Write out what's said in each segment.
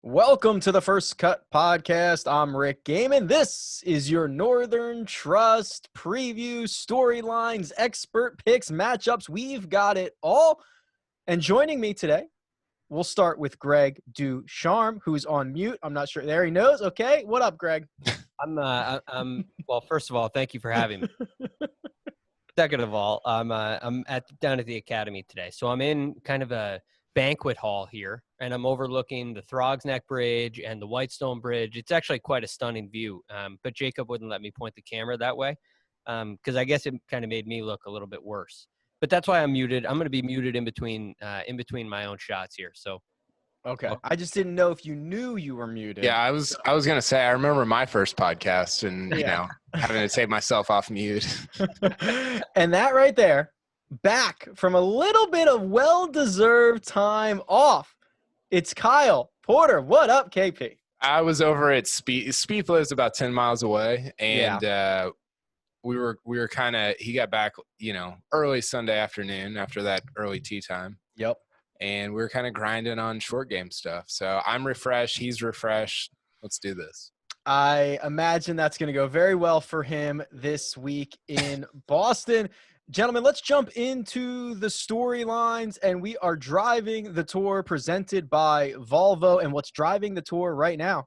Welcome to the First Cut Podcast. I'm Rick Gaiman. This is your Northern Trust preview, storylines, expert picks, matchups. We've got it all. And joining me today, we'll start with Greg DuCharme, who's on mute. I'm not sure. There he knows. Okay. What up, Greg? Well, first of all, thank you for having me. Second of all, I'm down at the academy today. So I'm in kind of a banquet hall here, and I'm overlooking the Throgs Neck Bridge and the Whitestone Bridge. It's actually quite a stunning view. But Jacob wouldn't let me point the camera that way because I guess it kind of made me look a little bit worse. But that's why I'm muted. I'm going to be muted in between my own shots here. So. Okay. I just didn't know if you knew you were muted. Yeah, I was going to say, I remember my first podcast and, having to take myself off mute. And that right there, back from a little bit of well-deserved time off. It's Kyle Porter. What up, KP? I was over at Spieth. Spieth lives about 10 miles away, and we were kind of – he got back, early Sunday afternoon after that early tee time. Yep. And we were kind of grinding on short game stuff. So I'm refreshed. He's refreshed. Let's do this. I imagine that's going to go very well for him this week in Boston. Gentlemen, let's jump into the storylines, and we are driving the tour presented by Volvo. And what's driving the tour right now?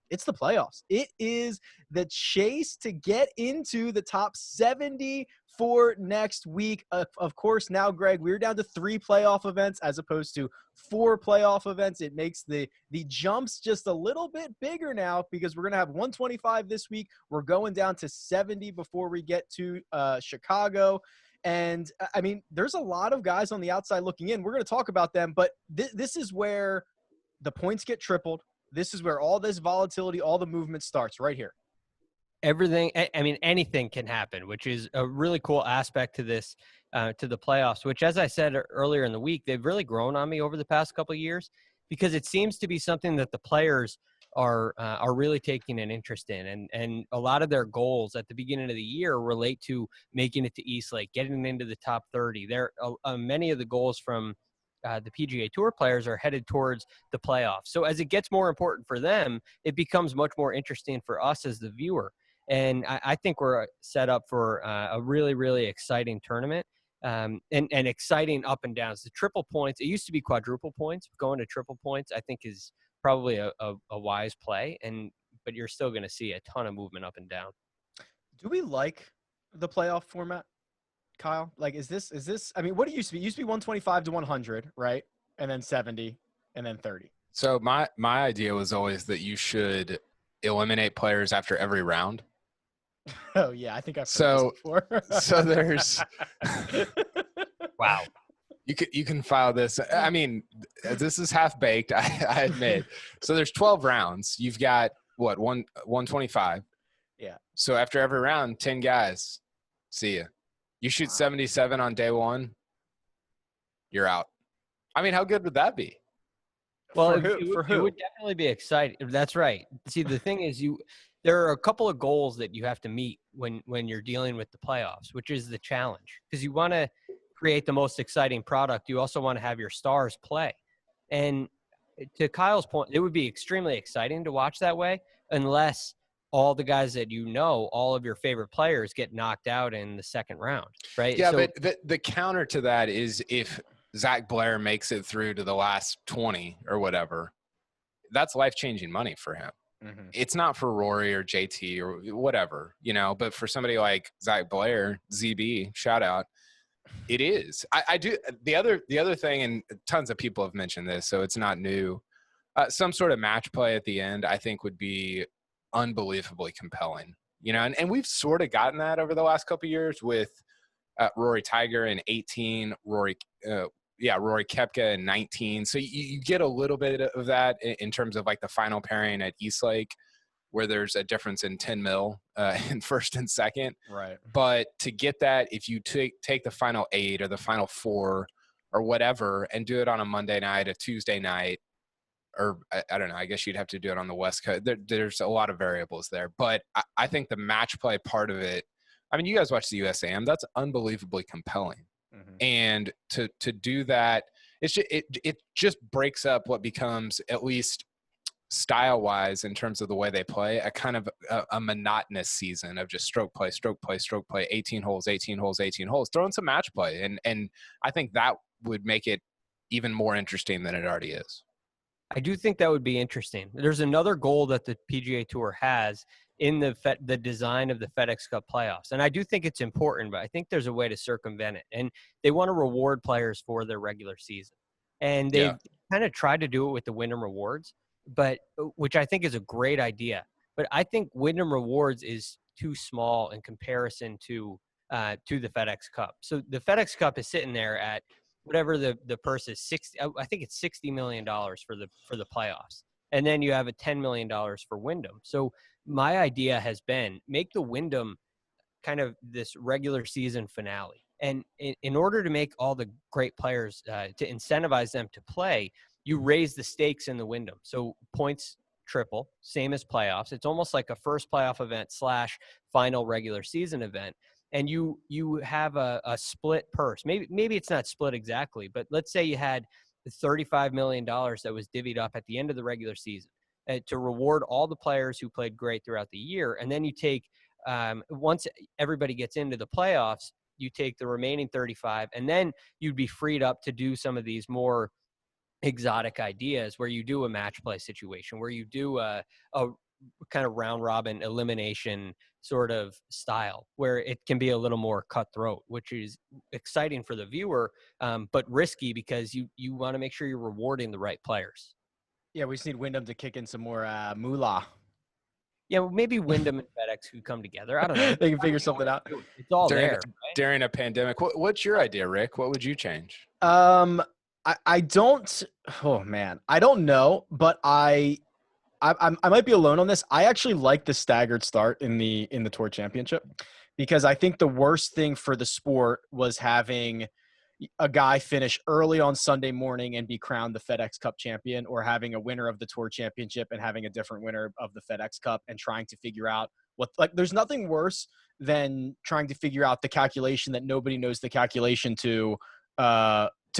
It's the playoffs. It is the chase to get into the top 70 for next week. Of course, now, Greg, we're down to 3 playoff events as opposed to 4 playoff events. It makes the jumps just a little bit bigger now because we're going to have 125 this week. We're going down to 70 before we get to Chicago. And, I mean, there's a lot of guys on the outside looking in. We're going to talk about them, but this is where the points get tripled. This is where all this volatility, all the movement starts right here. Anything can happen, which is a really cool aspect to this, to the playoffs, which, as I said earlier in the week, they've really grown on me over the past couple of years because it seems to be something that the players are really taking an interest in. And a lot of their goals at the beginning of the year relate to making it to East Lake, getting into the top 30. Many of the goals from the PGA Tour players are headed towards the playoffs. So as it gets more important for them, it becomes much more interesting for us as the viewer. And I think we're set up for a really, really exciting tournament and exciting up and downs. The triple points, it used to be quadruple points. Going to triple points, I think, is probably a wise play. But you're still going to see a ton of movement up and down. Do we like the playoff format, Kyle? Like, is this, I mean, what it used to be? It used to be 125 to 100, right? And then 70 and then 30. So my idea was always that you should eliminate players after every round. Oh, yeah. I think I've heard this before. So there's – wow. You can file this. I mean, this is half-baked, I admit. So there's 12 rounds. You've got, 125? Yeah. So after every round, 10 guys. See ya. You shoot 77 on day one, you're out. I mean, how good would that be? Well, it would definitely be exciting. That's right. See, the thing is, there are a couple of goals that you have to meet when you're dealing with the playoffs, which is the challenge. Because you want to create the most exciting product. You also want to have your stars play. And to Kyle's point, it would be extremely exciting to watch that way unless all the guys that all of your favorite players get knocked out in the second round, right? Yeah, but the counter to that is if Zach Blair makes it through to the last 20 or whatever, that's life-changing money for him. Mm-hmm. It's not for Rory or JT or whatever, but for somebody like Zach Blair, ZB, shout out, it is. I do. The other thing, and tons of people have mentioned this, so it's not new, some sort of match play at the end I think would be unbelievably compelling, and we've sort of gotten that over the last couple of years with Rory Tiger in 18, Rory Koepka in 19. So you get a little bit of that in terms of like the final pairing at East Lake, where there's a difference in 10 mil in first and second. Right. But to get that, if you take the final 8 or the final 4 or whatever and do it on a Monday night, a Tuesday night, or I don't know, I guess you'd have to do it on the West Coast. There's a lot of variables there. But I think the match play part of it, I mean, you guys watch the USAM, that's unbelievably compelling. Mm-hmm. And to do that, it just breaks up what becomes at least style-wise, in terms of the way they play, a kind of a monotonous season of just stroke play, 18 holes, 18 holes, 18 holes. Throw in some match play, and I think that would make it even more interesting than it already is. I do think that would be interesting. There's another goal that the PGA Tour has in the design of the FedEx Cup playoffs. And I do think it's important, but I think there's a way to circumvent it. And they want to reward players for their regular season. And they've kind of tried to do it with the Wyndham Rewards, but which I think is a great idea. But I think Wyndham Rewards is too small in comparison to the FedEx Cup. So the FedEx Cup is sitting there at whatever the purse is, I think it's $60 million for the playoffs. And then you have a $10 million for Wyndham. So my idea has been make the Wyndham kind of this regular season finale. And in order to make all the great players, to incentivize them to play, you raise the stakes in the Wyndham. So points triple, same as playoffs. It's almost like a first playoff event / final regular season event. And you have a split purse. Maybe it's not split exactly, but let's say you had $35 million that was divvied up at the end of the regular season to reward all the players who played great throughout the year. And then you take, once everybody gets into the playoffs, you take the remaining 35, and then you'd be freed up to do some of these more exotic ideas where you do a match play situation, where you do a kind of round robin elimination sort of style where it can be a little more cutthroat, which is exciting for the viewer, but risky because you want to make sure you're rewarding the right players. Yeah, we just need Wyndham to kick in some more moolah. Yeah, well, maybe Wyndham and FedEx could come together. I don't know. They can figure something out. It's all during, there. Right? During a pandemic. What's your idea, Rick? What would you change? I don't. Oh man, I don't know, but I might be alone on this. I actually like the staggered start in the Tour Championship because I think the worst thing for the sport was having a guy finish early on Sunday morning and be crowned the FedEx Cup champion, or having a winner of the Tour Championship and having a different winner of the FedEx Cup and trying to figure out there's nothing worse than trying to figure out the calculation that nobody knows the calculation to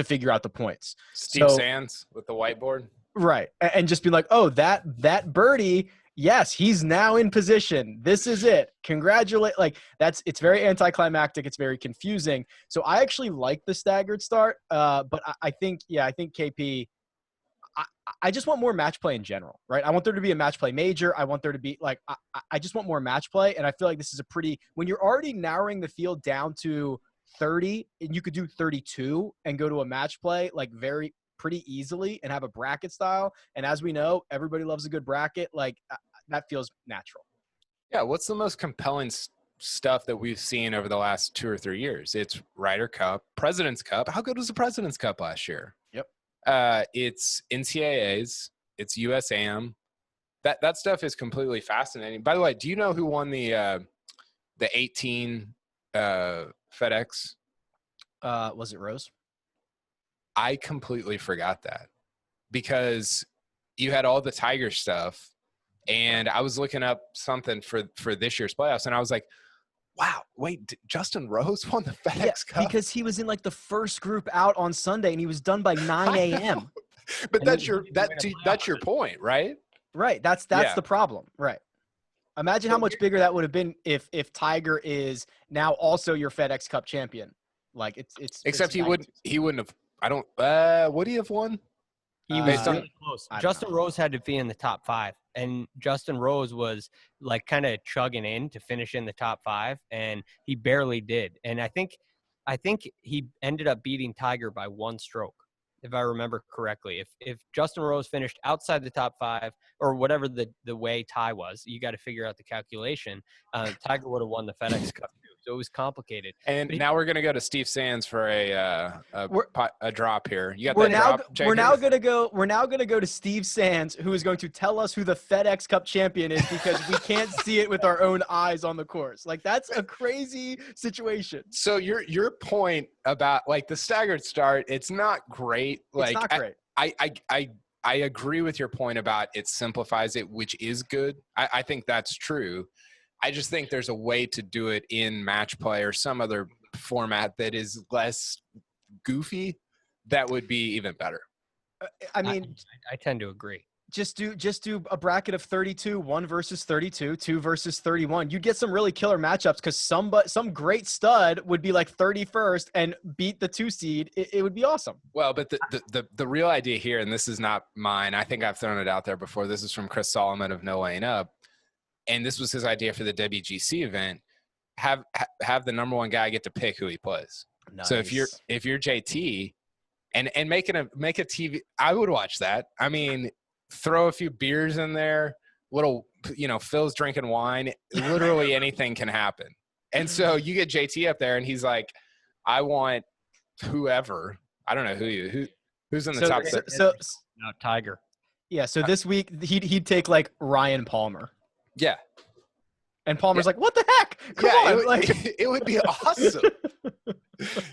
figure out the points. Steve Sands with the whiteboard. Right. And just be like, oh, that birdie, yes, he's now in position. This is it. Congratulate. It's very anticlimactic. It's very confusing. So I actually like the staggered start. But I think KP, I just want more match play in general, right? I want there to be a match play major. I want there to be I just want more match play. And I feel like this is when you're already narrowing the field down to 30 and you could do 32 and go to a match play, pretty easily and have a bracket style. And as we know, everybody loves a good bracket. That feels natural. Yeah. What's the most compelling stuff that we've seen over the last 2 or 3 years? It's Ryder Cup, President's Cup. How good was the President's Cup last year? Yep. It's NCAAs. It's USAM. That stuff is completely fascinating. By the way, do you know who won the 18 FedEx? Was it Rose? I completely forgot that because you had all the Tiger stuff, and I was looking up something for this year's playoffs, and I was like, wow, wait, Justin Rose won the FedEx Cup? Because he was in the first group out on Sunday, and he was done by 9 a.m. But that's your point, right? Right. That's the problem. Right. Imagine how much bigger that would have been if Tiger is now also your FedEx Cup champion. Except he wouldn't have. Would he have won? He was really close. Justin Rose had to be in the top 5, and Justin Rose was kind of chugging in to finish in the top 5, and he barely did. And I think he ended up beating Tiger by 1 stroke, if I remember correctly. If Justin Rose finished outside the top 5 or whatever the way tie was, you got to figure out the calculation. Tiger would have won the FedEx Cup too. So it was complicated. And now we're going to go to Steve Sands for a drop here. You got we're that now, drop, Jacob? We're now going to go to Steve Sands, who is going to tell us who the FedEx Cup champion is because we can't see it with our own eyes on the course. That's a crazy situation. So your point about the staggered start, it's not great. It's not great. I agree with your point about it simplifies it, which is good. I think that's true. I just think there's a way to do it in match play or some other format that is less goofy that would be even better. I tend to agree. Just do a bracket of 32, 1 versus 32, 2 versus 31. You'd get some really killer matchups because some great stud would be like 31st and beat the 2 seed. It would be awesome. Well, but the real idea here, and this is not mine, I think I've thrown it out there before. This is from Chris Solomon of No Laying Up, and this was his idea for the WGC event. Have the number one guy get to pick who he plays. Nice. So if you're JT and make a TV, I would watch that. I mean, throw a few beers in there, little, Phil's drinking wine. Literally anything can happen. And so you get JT up there and he's like, I want whoever. I don't know who's in the top six. No, Tiger. Yeah, so this week he'd take like Ryan Palmer. Yeah. And Palmer's like, what the heck? Come on. It would be awesome.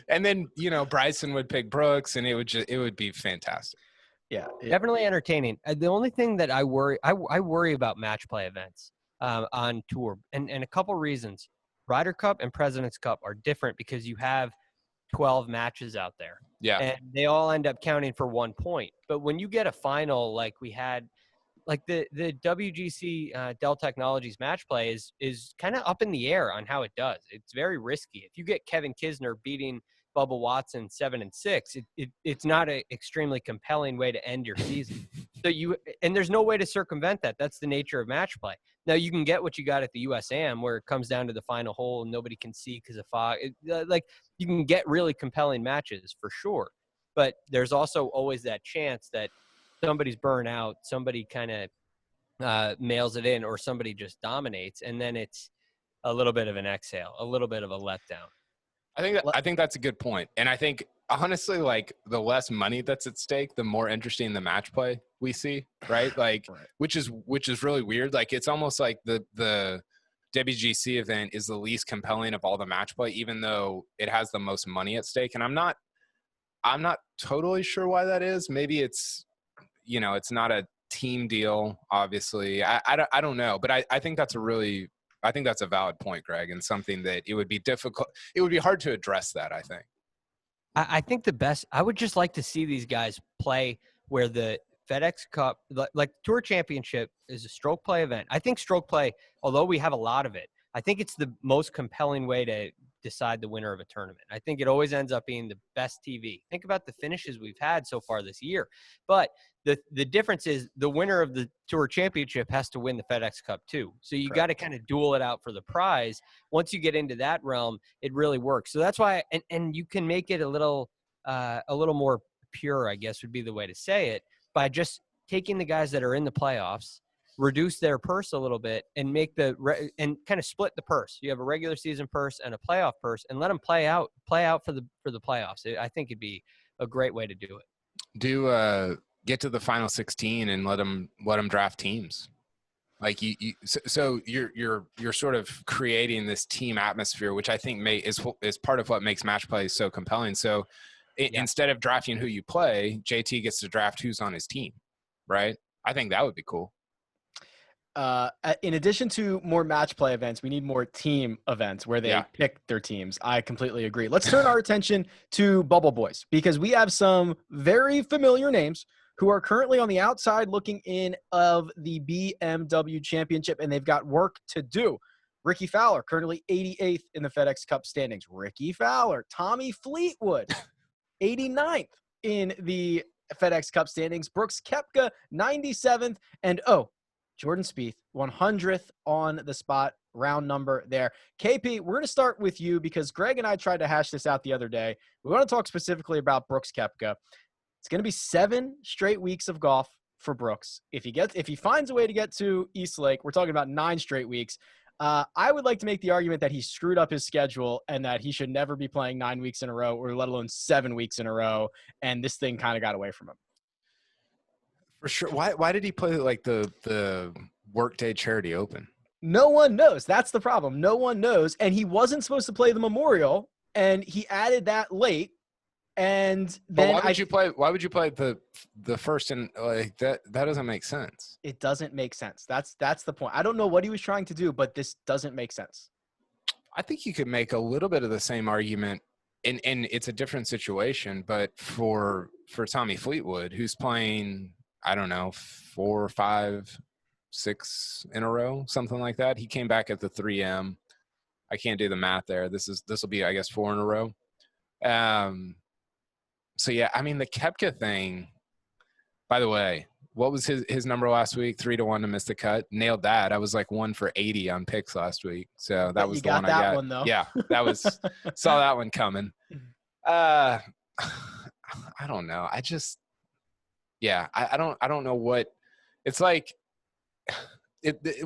And then, Bryson would pick Brooks and it would be fantastic. Yeah. Definitely entertaining. The only thing that I worry about match play events on tour, and a couple reasons. Ryder Cup and President's Cup are different because you have 12 matches out there. Yeah. And they all end up counting for 1 point. But when you get a final like we had, like the WGC Dell Technologies match play is kind of up in the air on how it does. It's very risky. If you get Kevin Kisner beating Bubba Watson 7-6, it's not an extremely compelling way to end your season. And there's no way to circumvent that. That's the nature of match play. Now you can get what you got at the USAM where it comes down to the final hole and nobody can see because of fog. You can get really compelling matches for sure, but there's also always that chance that somebody's burnt out, somebody kind of mails it in, or somebody just dominates, and then it's a little bit of an exhale, a little bit of a letdown. I think that's a good point. And I think honestly, like the less money that's at stake, the more interesting the match play we see, right? Like, right. which is really weird. Like it's almost like the WGC event is the least compelling of all the match play, even though it has the most money at stake. And I'm not totally sure why that is. Maybe it's, it's not a team deal, obviously. I don't know, but I think that's a valid point, Greg, and something that it would be difficult. It would be hard to address that, I think. I think I would just like to see these guys play where the FedEx Cup, like Tour Championship is a stroke play event. I think stroke play, although we have a lot of it, I think it's the most compelling way to decide the winner of a tournament. I think it always ends up being the best TV. Think about the finishes we've had so far this year. But the difference is the winner of the Tour Championship has to win the FedEx Cup too. So you got to kind of duel it out for the prize. Once you get into that realm, it really works. So that's why, and you can make it a little more pure, I guess would be the way to say it, by just taking the guys that are in the playoffs, reduce their purse a little bit, and make and kind of split the purse. You have a regular season purse and a playoff purse, and let them play out for the playoffs. I think it'd be a great way to do it. Get to the final 16 and let them draft teams. Like so you're sort of creating this team atmosphere, which I think is part of what makes match play so compelling. So instead of drafting who you play, JT gets to draft who's on his team, right? I think that would be cool. In addition to more match play events, we need more team events where they pick their teams. I completely agree. Let's turn our attention to Bubble Boys, because we have some very familiar names who are currently on the outside looking in of the BMW Championship, and they've got work to do. Ricky Fowler, currently 88th in the FedEx Cup standings. Ricky Fowler. Tommy Fleetwood, 89th in the FedEx Cup standings. Brooks Koepka, 97th. And, Jordan Spieth, 100th on the spot, round number there. KP, we're going to start with you because Greg and I tried to hash this out the other day. We want to talk specifically about Brooks Koepka. It's going to be 7 straight weeks of golf for Brooks. If he finds a way to get to East Lake, we're talking about 9 straight weeks. I would like to make the argument that he screwed up his schedule and that he should never be playing 9 weeks in a row, or let alone 7 weeks in a row. And this thing kind of got away from him. For sure. Why did he play like the Workday Charity Open? No one knows. That's the problem. No one knows. And he wasn't supposed to play the Memorial, and he added that late. And then why would you play the first, and like that doesn't make sense. It doesn't make sense. That's the point. I don't know what he was trying to do, but this doesn't make sense. I think you could make a little bit of the same argument, and it's a different situation, but for Tommy Fleetwood, who's playing I don't know, 4, 5, 6 in a row, something like that. He came back at the 3M. I can't do the math there. This will be, I guess, 4 in a row. So yeah, I mean, the Koepka thing, by the way, what was his number last week? 3-1 to miss the cut. Nailed that. I was like 1 for 80 on picks last week. So that was the one I got. One, though. Yeah, saw that one coming. I don't know. I don't know what it's like.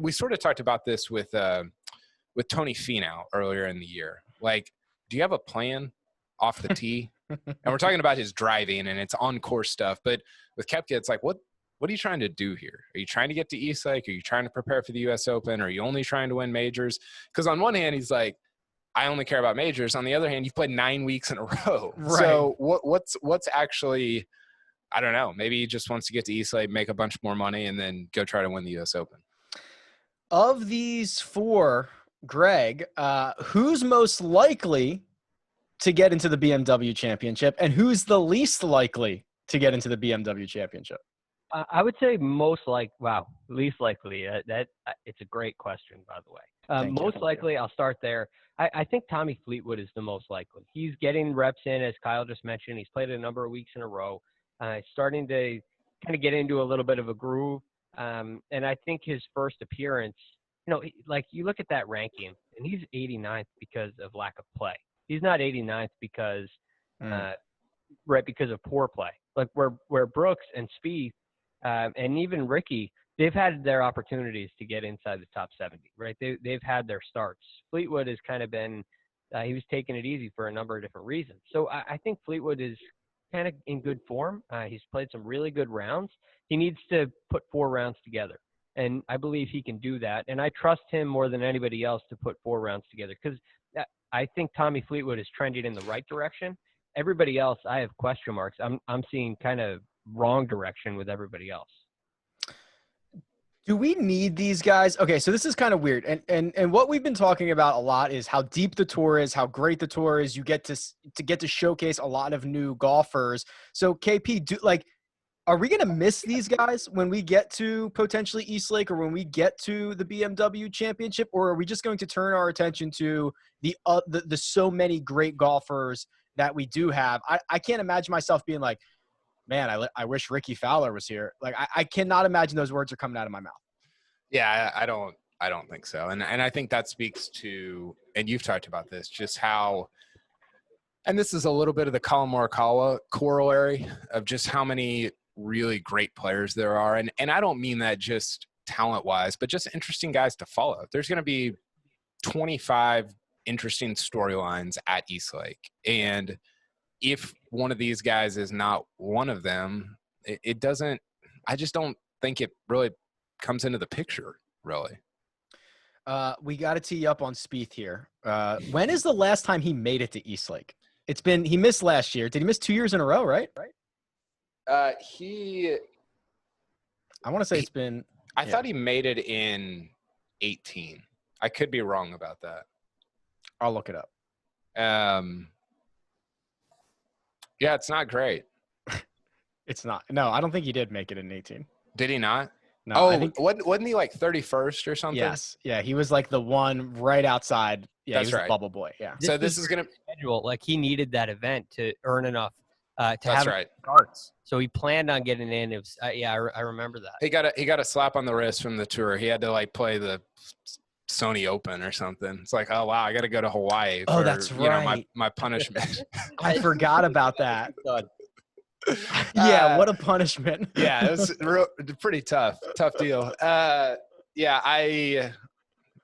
We sort of talked about this with Tony Finau earlier in the year. Like, do you have a plan off the tee? And we're talking about his driving and it's on course stuff. But with Koepka, it's like, what are you trying to do here? Are you trying to get to East Lake? Are you trying to prepare for the U.S. Open? Are you only trying to win majors? Because on one hand, he's like, I only care about majors. On the other hand, you've played 9 weeks in a row. Right. So what's actually, I don't know. Maybe he just wants to get to East Lake, make a bunch more money, and then go try to win the U.S. Open. Of these 4, Greg, who's most likely to get into the BMW Championship, and who's the least likely to get into the BMW Championship? I would say least likely. It's a great question, by the way. Most likely, I'll start there. I think Tommy Fleetwood is the most likely. He's getting reps in, as Kyle just mentioned. He's played a number of weeks in a row. Starting to kind of get into a little bit of a groove. And I think his first appearance, like you look at that ranking, and he's 89th because of lack of play. He's not 89th because of poor play. Like where Brooks and Spieth and even Ricky, they've had their opportunities to get inside the top 70, right? They've had their starts. Fleetwood has kind of been he was taking it easy for a number of different reasons. So I think Fleetwood is kind of in good form. He's played some really good rounds. He needs to put 4 rounds together, and I believe he can do that. And I trust him more than anybody else to put 4 rounds together because I think Tommy Fleetwood is trending in the right direction. Everybody else, I have question marks. I'm seeing kind of wrong direction with everybody else. Do we need these guys? Okay, so this is kind of weird. And what we've been talking about a lot is how deep the tour is, how great the tour is. You get to showcase a lot of new golfers. So KP, are we going to miss these guys when we get to potentially East Lake or when we get to the BMW Championship, or are we just going to turn our attention to the so many great golfers that we do have? I can't imagine myself being like, man, I wish Ricky Fowler was here. Like, I cannot imagine those words are coming out of my mouth. Yeah, I don't think so. And I think that speaks to, and you've talked about this, just how, and this is a little bit of the Colin Moricawa corollary of just how many really great players there are. And I don't mean that just talent-wise, but just interesting guys to follow. There's going to be 25 interesting storylines at East Lake. And if one of these guys is not one of them, it doesn't – I just don't think it really comes into the picture, really. We got to tee up on Spieth here. When is the last time he made it to East Lake? He missed last year. Did he miss 2 years in a row, right? I want to say it's been – I thought he made it in 18. I could be wrong about that. I'll look it up. Yeah, it's not great. It's not. No, I don't think he did make it in 18. Did he not? No. Oh, I think, wasn't he like 31st or something? Yes. Yeah, he was like the one right outside. Yeah, that's he was right. a bubble boy. Yeah. So this is going to schedule. Like he needed that event to earn enough to that's have right. starts. So he planned on getting in. It was, I remember that. He got a slap on the wrist from the tour. He had to like play the Sony Open or something. It's like, oh wow, I got to go to Hawaii. Oh, that's right. My punishment. I forgot about that. Yeah, what a punishment. Yeah, it was pretty tough deal. Yeah, I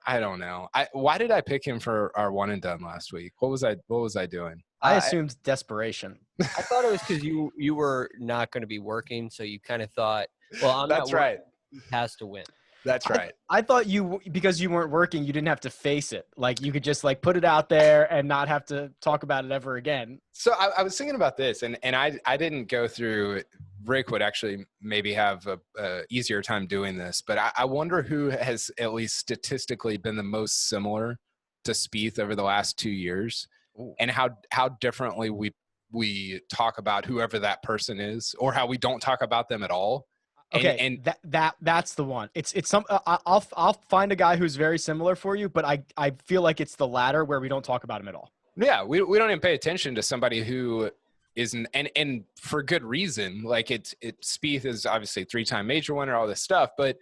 don't know. Why did I pick him for our one and done last week? What was I doing? I assumed desperation. I thought it was because you were not going to be working, so you kind of thought, well, I'm that's not right. He has to win. That's right. I thought because you weren't working, you didn't have to face it. Like you could just like put it out there and not have to talk about it ever again. So I was thinking about this, and I didn't go through. Rick would actually maybe have a easier time doing this, but I wonder who has at least statistically been the most similar to Spieth over the last 2 years. Ooh. And how differently we talk about whoever that person is, or how we don't talk about them at all. Okay, and that's the one. It's some. I'll find a guy who's very similar for you, but I feel like it's the latter where we don't talk about him at all. Yeah, we don't even pay attention to somebody who isn't, and for good reason. Like Spieth is obviously 3-time major winner, all this stuff, but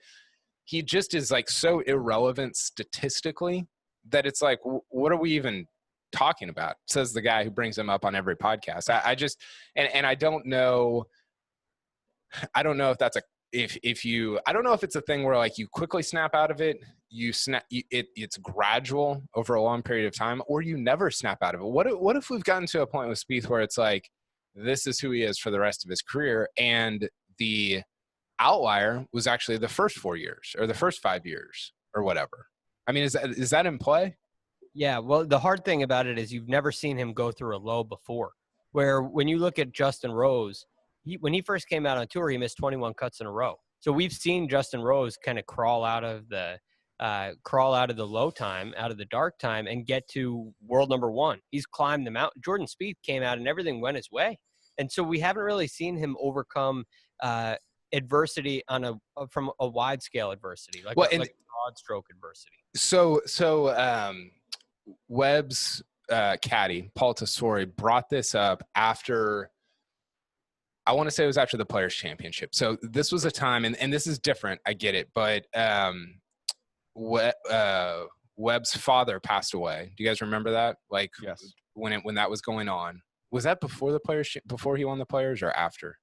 he just is like so irrelevant statistically that it's like, what are we even talking about? Says the guy who brings him up on every podcast. I just, and I don't know if that's I don't know if it's a thing where like you quickly snap out of it, it's gradual over a long period of time, or you never snap out of it. What if we've gotten to a point with Spieth where it's like, this is who he is for the rest of his career, and the outlier was actually the first 4 years or the first 5 years or whatever? I mean, is that in play? Yeah, well, the hard thing about it is you've never seen him go through a low before, where when you look at Justin Rose, when he first came out on tour, he missed 21 cuts in a row. So we've seen Justin Rose kind of crawl out of the low time, out of the dark time, and get to world number one. He's climbed the mountain. Jordan Spieth came out and everything went his way. And so we haven't really seen him overcome adversity from a wide scale adversity, like broad stroke adversity. So Webb's caddy, Paul Tesori, brought this up after, I want to say it was after the Players' Championship. So this was a time, and this is different, I get it, but Webb's father passed away. Do you guys remember that? Like, yes. When that was going on. Was that before before he won the Players, or after?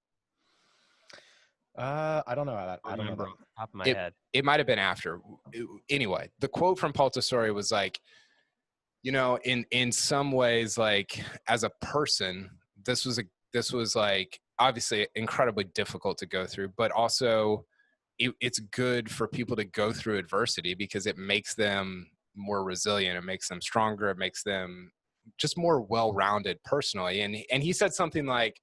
I don't know that. I don't remember off the top of my head. It might have been after. Anyway, the quote from Paul Tesori was like, in some ways, like, as a person, this was like obviously incredibly difficult to go through, but also it's good for people to go through adversity because it makes them more resilient. It makes them stronger. It makes them just more well-rounded personally. And he said something like,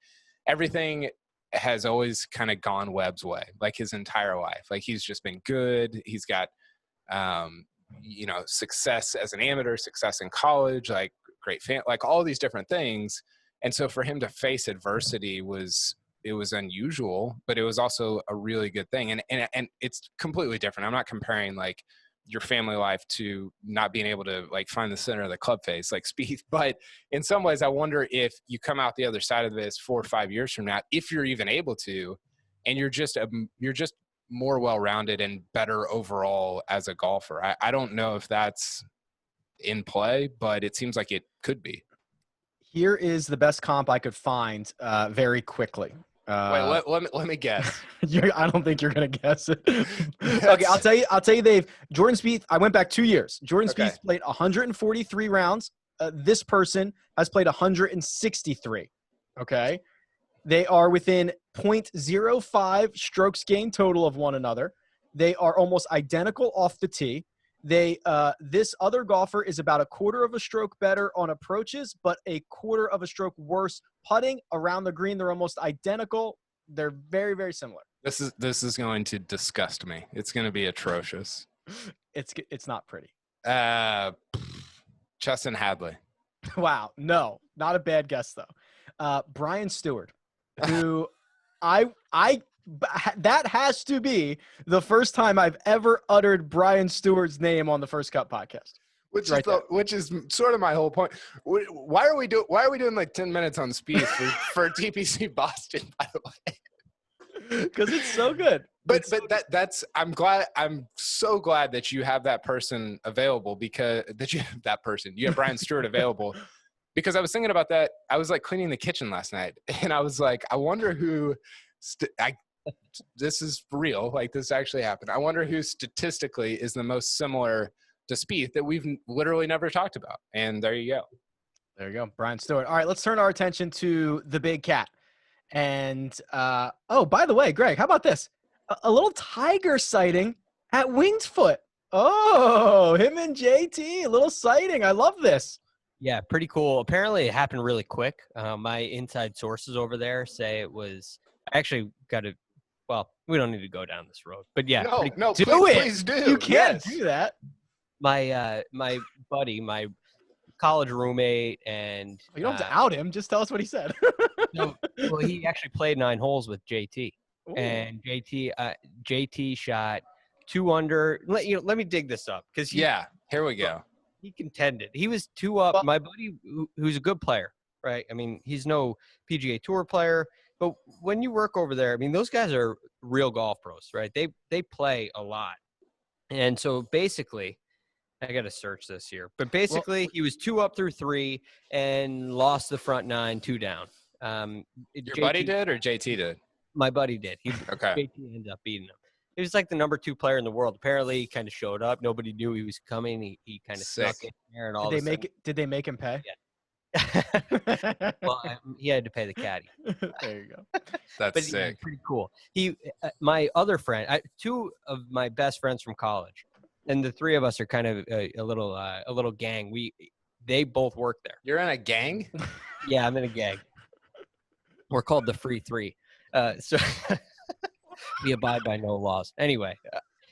everything has always kind of gone Webb's way, like his entire life. Like, he's just been good. He's got, success as an amateur, success in college, like great fan, like all these different things. And so for him to face adversity was unusual, but it was also a really good thing. And it's completely different. I'm not comparing like your family life to not being able to like find the center of the club face like Spieth. But in some ways, I wonder if you come out the other side of this 4 or 5 years from now, if you're even able to, and you're just more well-rounded and better overall as a golfer. I don't know if that's in play, but it seems like it could be. Here is the best comp I could find very quickly. Wait, let me guess. I don't think you're going to guess it. Okay, I'll tell you, Dave. Jordan Spieth, I went back 2 years. Jordan Spieth played 143 rounds. This person has played 163. Okay? They are within 0.05 strokes gained total of one another. They are almost identical off the tee. This other golfer is about a quarter of a stroke better on approaches, but a quarter of a stroke worse putting around the green. They're almost identical. They're very, very similar. This is going to disgust me. It's going to be atrocious. It's not pretty. Justin Hadley. Wow. No, not a bad guess though. Brian Stewart, who that has to be the first time I've ever uttered Brian Stewart's name on the First Cut podcast. Which is sort of my whole point. Why are we doing like 10 minutes on Spieth for TPC Boston, by the way? Because it's so good. But I'm so glad that you have that person available, because you have Brian Stewart available. Because I was thinking about that. I was like cleaning the kitchen last night, and I was like, I wonder who this is real, like this actually happened. I wonder who statistically is the most similar to Spieth that we've literally never talked about. And there you go. There you go, Brian Stewart. All right, let's turn our attention to the big cat. And by the way, Greg, how about this? A little tiger sighting at Winged Foot. Oh, him and JT, a little sighting. I love this. Yeah, pretty cool. Apparently it happened really quick. My inside sources over there say it was – I actually got to – well, we don't need to go down this road. But, yeah. Please do. You can't do that. My buddy, my college roommate and – You don't have to out him. Just tell us what he said. No, well, he actually played 9 holes with JT. and JT shot 2 under. Let me dig this up because here we go. He contended. He was 2 up. Well, my buddy, who's a good player, right? I mean, he's no PGA Tour player, but when you work over there, I mean, those guys are real golf pros, right? They play a lot, and so basically, I got to search this here, but basically, he was 2 up through 3 and lost the front 9, 2 down. Your buddy did or JT did? My buddy did. Okay. JT ended up beating him. He was like the number 2 player in the world. Apparently, he kind of showed up. Nobody knew he was coming. He kind of snuck in there and all. Did they make him pay? Yeah. Well, he had to pay the caddy. There you go. That's sick. Yeah, pretty cool. My other friend, 2 of my best friends from college, and the 3 of us are kind of a little gang. They both work there. You're in a gang? Yeah, I'm in a gang. We're called the Free 3. So we abide by no laws. Anyway,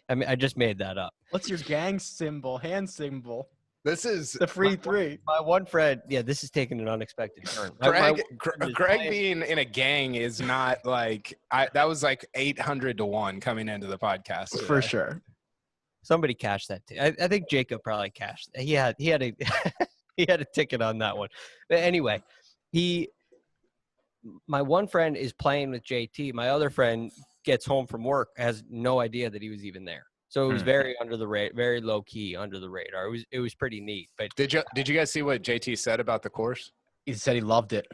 I mean, I just made that up. What's your gang symbol, hand symbol? This is the Free 3. My one friend, this is taking an unexpected turn. Greg being in a gang is not like that was like 800 to 1 coming into the podcast today. For sure. Somebody cashed that. I think Jacob probably cashed. He had a he had a ticket on that one. But anyway, my one friend is playing with JT. My other friend gets home from work, has no idea that he was even there. So it was very under the very low key under the radar. It was pretty neat. But did you guys see what JT said about the course? He said he loved it.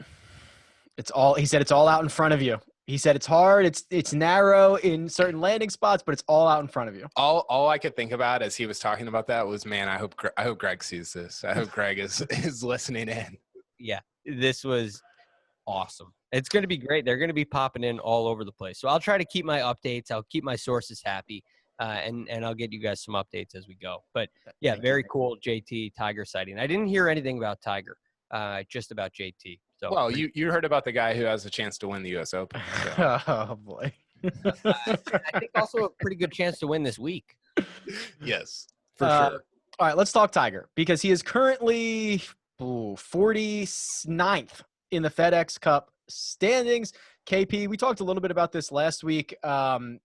He said it's all out in front of you. He said it's hard, it's narrow in certain landing spots, but it's all out in front of you. All I could think about as he was talking about that was, man, I hope Greg sees this. I hope Greg is listening in. Yeah, this was awesome. It's going to be great. They're going to be popping in all over the place. So I'll try to keep my updates. I'll keep my sources happy, and I'll get you guys some updates as we go. But yeah, very cool JT Tiger sighting. I didn't hear anything about Tiger, just about JT. So, well, you heard about the guy who has a chance to win the U.S. Open. So. Oh, boy. I think also a pretty good chance to win this week. Yes, for sure. All right, let's talk Tiger because he is currently 49th in the FedEx Cup standings. KP, we talked a little bit about this last week. I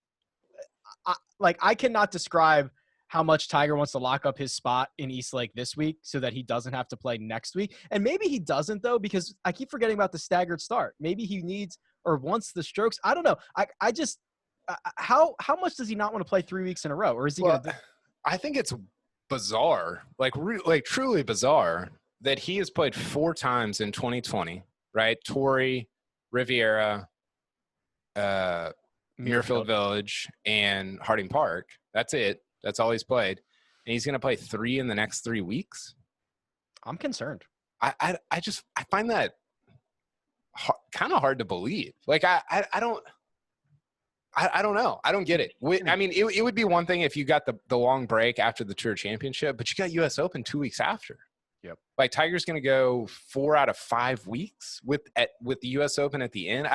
cannot describe how much Tiger wants to lock up his spot in Eastlake this week so that he doesn't have to play next week. And maybe he doesn't, though, because I keep forgetting about the staggered start. Maybe he needs or wants the strokes. I don't know. I just how much does he not want to play 3 weeks in a row? Or is he going to – I think it's bizarre, like truly bizarre, that he has played 4 times in 2020, right? Torrey, Riviera, Muirfield Village, and Harding Park. That's it. That's all he's played. And he's going to play 3 in the next 3 weeks. I'm concerned. I find that kind of hard to believe. Like, I don't know. I don't get it. I mean, it would be one thing if you got the long break after the Tour Championship, but you got U.S. Open 2 weeks after. Yep. Like, Tiger's going to go 4 out of 5 weeks with the U.S. Open at the end.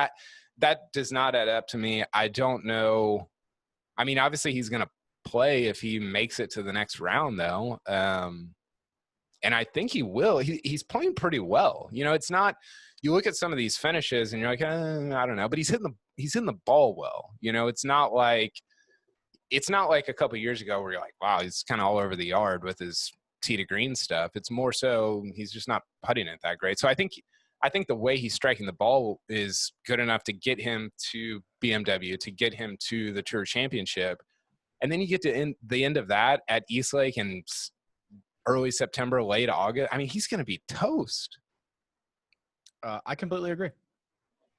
That does not add up to me. I don't know. I mean, obviously he's going to play if he makes it to the next round, though. And I think he will. He's playing pretty well. You know, it's not – you look at some of these finishes and you're like, I don't know. But he's hitting the ball well. You know, it's not like a couple of years ago where you're like, wow, he's kind of all over the yard with his tee to green stuff. It's more so he's just not putting it that great. So I think the way he's striking the ball is good enough to get him to BMW, to get him to the Tour Championship. And then you get to the end of that at Eastlake in early September, late August. I mean, he's going to be toast. I completely agree.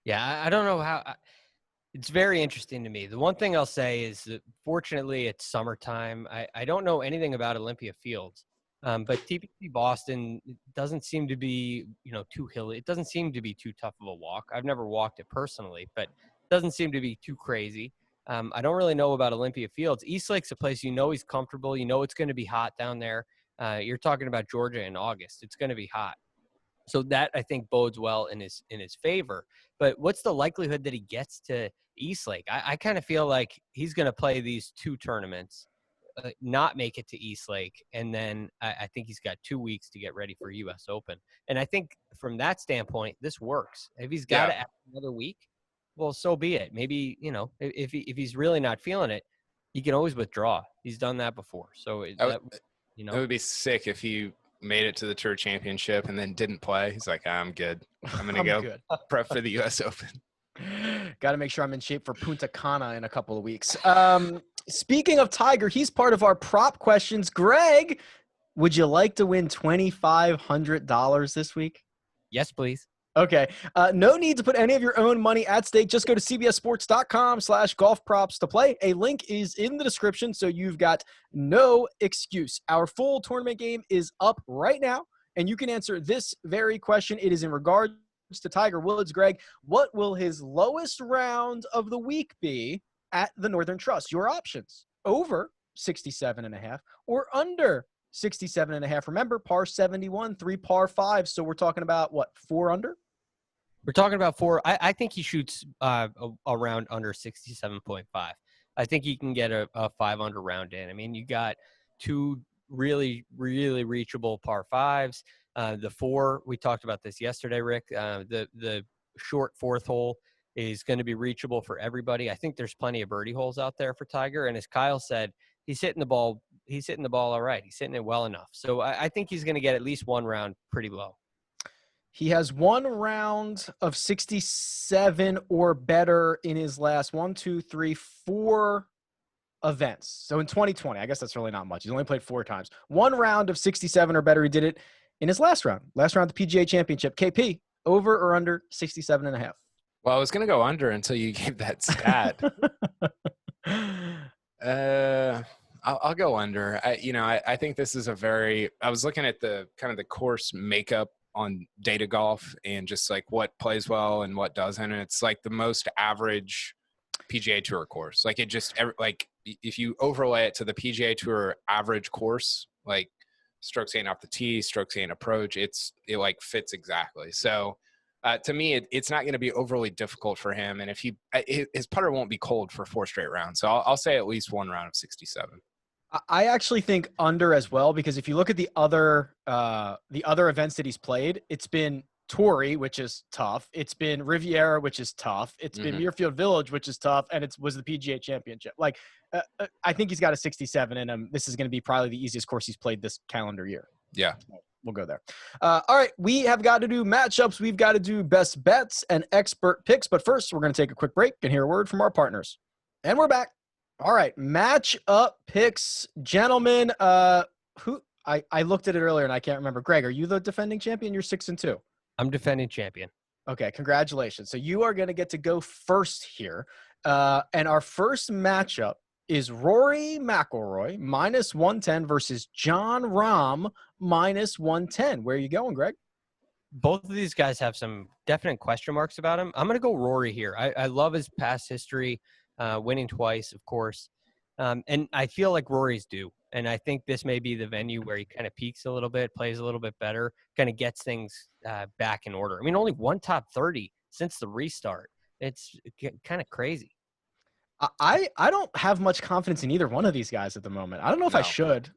Yeah, I don't know how – it's very interesting to me. The one thing I'll say is that fortunately it's summertime. I don't know anything about Olympia Fields, but TPC Boston doesn't seem to be, too hilly. It doesn't seem to be too tough of a walk. I've never walked it personally, but it doesn't seem to be too crazy. I don't really know about Olympia Fields. Eastlake's a place he's comfortable. It's going to be hot down there. You're talking about Georgia in August. It's going to be hot. So that, I think, bodes well in his favor. But what's the likelihood that he gets to Eastlake? I kind of feel like he's going to play these 2 tournaments, not make it to Eastlake, and then I think he's got 2 weeks to get ready for U.S. Open. And I think from that standpoint, this works. If he's got to add another week, well, so be it. Maybe, if he's really not feeling it, he can always withdraw. He's done that before. So, It would be sick if he made it to the Tour Championship and then didn't play. He's like, I'm good. I'm going to go good. prep for the U.S. Open. Got to make sure I'm in shape for Punta Cana in a couple of weeks. Speaking of Tiger, he's part of our prop questions. Greg, would you like to win $2,500 this week? Yes, please. Okay. No need to put any of your own money at stake. Just go to cbssports.com/golf props to play. A link is in the description, so you've got no excuse. Our full tournament game is up right now, and you can answer this very question. It is in regards to Tiger Woods. Greg, what will his lowest round of the week be at the Northern Trust? Your options: over 67.5 or under 67.5. Remember, par 71, 3 par 5. So we're talking about what, 4 under? We're talking about 4. I think he shoots around under 67.5. I think he can get a 5 under round in. I mean, you got 2 really, really reachable par 5s. The 4, we talked about this yesterday, Rick. The short 4th hole is going to be reachable for everybody. I think there's plenty of birdie holes out there for Tiger. And as Kyle said, he's hitting the ball all right. He's hitting it well enough. So I think he's going to get at least 1 round pretty low. He has 1 round of 67 or better in his last 4 events. So in 2020, I guess that's really not much. He's only played 4 times. 1 round of 67 or better. He did it in his last round of the PGA Championship. KP, over or under 67.5? Well, I was going to go under until you gave that stat. I'll go under. I think this is I was looking at the kind of the course makeup on Data Golf and just like what plays well and what doesn't. And it's like the most average PGA Tour course. Like it just like if you overlay it to the PGA Tour average course, like strokes gained off the tee, strokes gained approach, it like fits exactly. So to me, it's not going to be overly difficult for him. And if his putter won't be cold for 4 straight rounds. So I'll say at least 1 round of 67. I actually think under as well, because if you look at the other events that he's played, it's been Torrey, which is tough. It's been Riviera, which is tough. It's been Muirfield Village, which is tough. And it was the PGA Championship. Like, I think he's got a 67 in him. This is going to be probably the easiest course he's played this calendar year. Yeah. We'll go there. All right. We have got to do matchups. We've got to do best bets and expert picks. But first, we're going to take a quick break and hear a word from our partners. And we're back. All right. Matchup picks. Gentlemen, I looked at it earlier and I can't remember. Greg, are you the defending champion? You're 6-2. I'm defending champion. Okay. Congratulations. So you are going to get to go first here. And our first matchup is Rory McIlroy -110 versus Jon Rahm -110. Where are you going, Greg? Both of these guys have some definite question marks about him. I'm going to go Rory here. I love his past history, winning twice, of course. And I feel like Rory's due. And I think this may be the venue where he kind of peaks a little bit, plays a little bit better, kind of gets things back in order. I mean, only 1 top 30 since the restart. It's kind of crazy. I don't have much confidence in either one of these guys at the moment. I don't know if I should.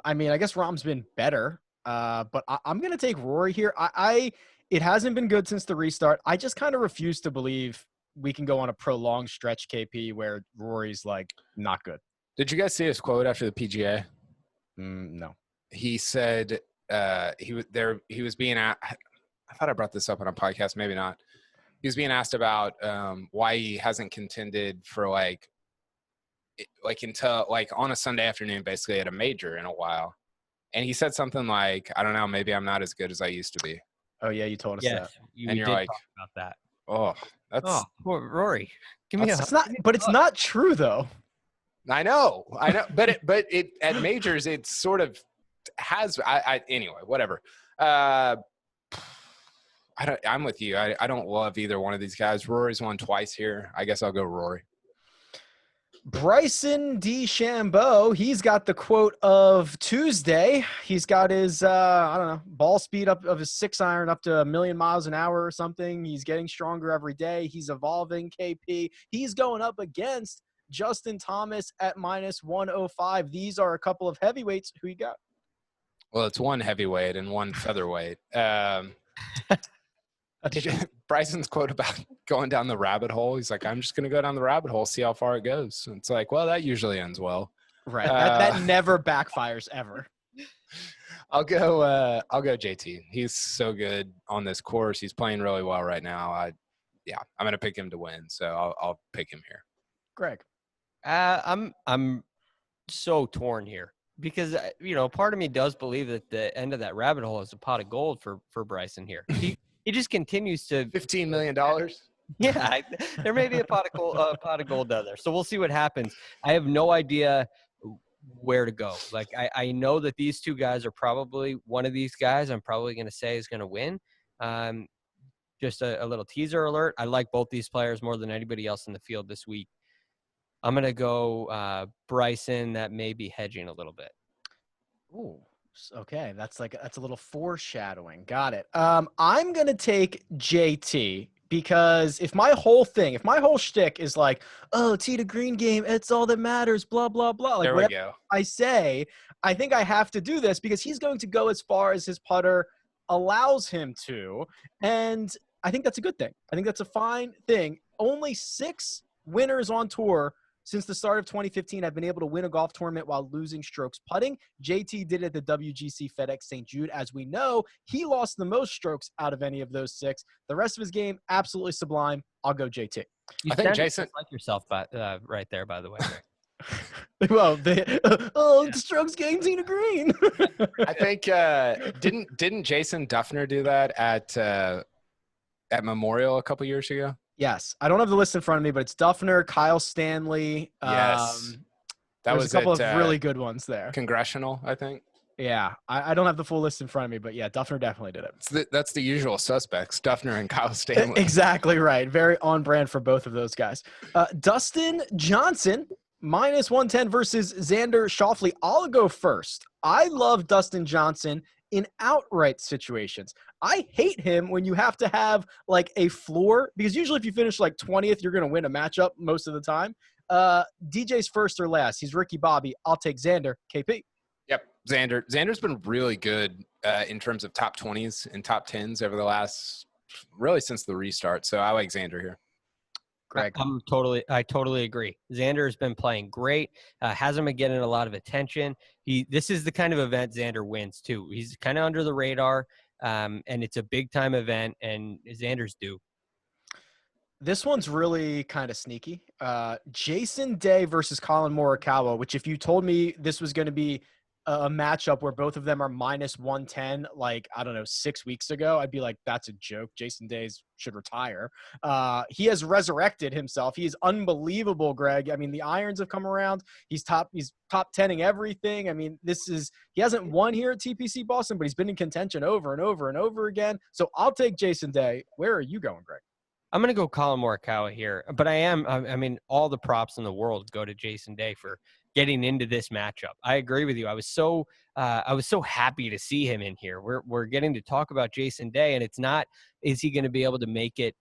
I mean, I guess Rahm's been better, but I'm going to take Rory here. It hasn't been good since the restart. I just kind of refuse to believe we can go on a prolonged stretch, KP, where Rory's like not good. Did you guys see his quote after the PGA? No. He said he was being I thought I brought this up on a podcast, maybe not. He was being asked about why he hasn't contended for like until like on a Sunday afternoon, basically at a major in a while. And he said something like, I don't know, maybe I'm not as good as I used to be. Oh yeah. You told us that. And you're like, talk about that. Oh, that's Rory. Give me it's not, but it's not true though. I know, but it at majors, it sort of has, anyway, whatever. I'm with you. I don't love either one of these guys. Rory's won twice here. I guess I'll go Rory. Bryson DeChambeau, he's got the quote of Tuesday. He's got his, ball speed up of his 6-iron up to 1,000,000 miles an hour or something. He's getting stronger every day. He's evolving, KP. He's going up against Justin Thomas at -105. These are a couple of heavyweights. Who you got? Well, it's one heavyweight and one featherweight. Bryson's quote about going down the rabbit hole. He's like, I'm just going to go down the rabbit hole, see how far it goes. And it's like, well, that usually ends well. Right. That never backfires ever. I'll go JT. He's so good on this course. He's playing really well right now. I'm going to pick him to win. So I'll pick him here. Greg. I'm so torn here because, part of me does believe that the end of that rabbit hole is a pot of gold for Bryson here. He just continues to $15 million. Yeah, there may be a pot of gold down there. So we'll see what happens. I have no idea where to go. Like I know that these two guys are probably one of these guys I'm probably going to say is going to win. Just a little teaser alert. I like both these players more than anybody else in the field this week. I'm going to go Bryson. That may be hedging a little bit. Ooh, okay. That's a little foreshadowing. Got it. I'm going to take JT because if my whole shtick is like, oh, tee to green game, it's all that matters, blah, blah, blah. Like, there we go. I think I have to do this because he's going to go as far as his putter allows him to. And I think that's a good thing. I think that's a fine thing. Only 6 winners on tour since the start of 2015 have been able to win a golf tournament while losing strokes putting. JT did it at the WGC FedEx St. Jude. As we know, he lost the most strokes out of any of those 6. The rest of his game, absolutely sublime. I'll go JT. I think Jason like yourself right there, by the way. Well, the strokes gained to green. I think didn't Jason Duffner do that at Memorial a couple years ago? Yes. I don't have the list in front of me, but it's Duffner, Kyle Stanley. Yes. That was a couple of really good ones there. Congressional, I think. Yeah. I don't have the full list in front of me, but yeah, Duffner definitely did it. That's the usual suspects, Duffner and Kyle Stanley. Exactly right. Very on brand for both of those guys. Dustin Johnson, -110 versus Xander Schauffele. I'll go first. I love Dustin Johnson in outright situations. I hate him when you have to have like a floor because usually if you finish like 20th, you're going to win a matchup most of the time. DJ's first or last. He's Ricky Bobby. I'll take Xander. KP. Yep. Xander's been really good in terms of top 20s and top 10s over the last, really since the restart. So I like Xander here. Greg. I totally agree. Xander has been playing great. Hasn't been getting a lot of attention. This is the kind of event Xander wins too. He's kind of under the radar, and it's a big time event, and Xander's due. This one's really kind of sneaky. Jason Day versus Colin Morikawa, which if you told me this was going to be a matchup where both of them are -110, like, I don't know, 6 weeks ago, I'd be like, that's a joke. Jason Day should retire. He has resurrected himself. He's unbelievable, Greg. I mean, the irons have come around. He's top 10ing everything. I mean, he hasn't won here at TPC Boston, but he's been in contention over and over and over again. So I'll take Jason Day. Where are you going, Greg? I'm going to go Colin Moricawa here, but I mean, all the props in the world go to Jason Day for getting into this matchup. I agree with you. I was so happy to see him in here. We're getting to talk about Jason Day, and it's not, is he going to be able to make it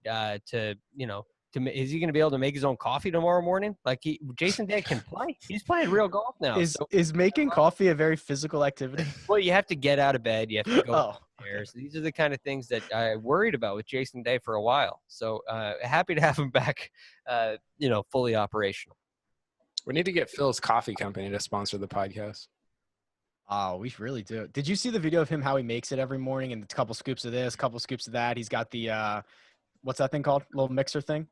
is he going to be able to make his own coffee tomorrow morning? Like Jason Day can play. He's playing real golf now. Is making coffee a very physical activity? Well, you have to get out of bed. You have to go upstairs. These are the kind of things that I worried about with Jason Day for a while. So happy to have him back, fully operational. We need to get Phil's Coffee Company to sponsor the podcast. Oh, we really do. Did you see the video of him, how he makes it every morning and a couple scoops of this, couple scoops of that? He's got the, what's that thing called? Little mixer thing?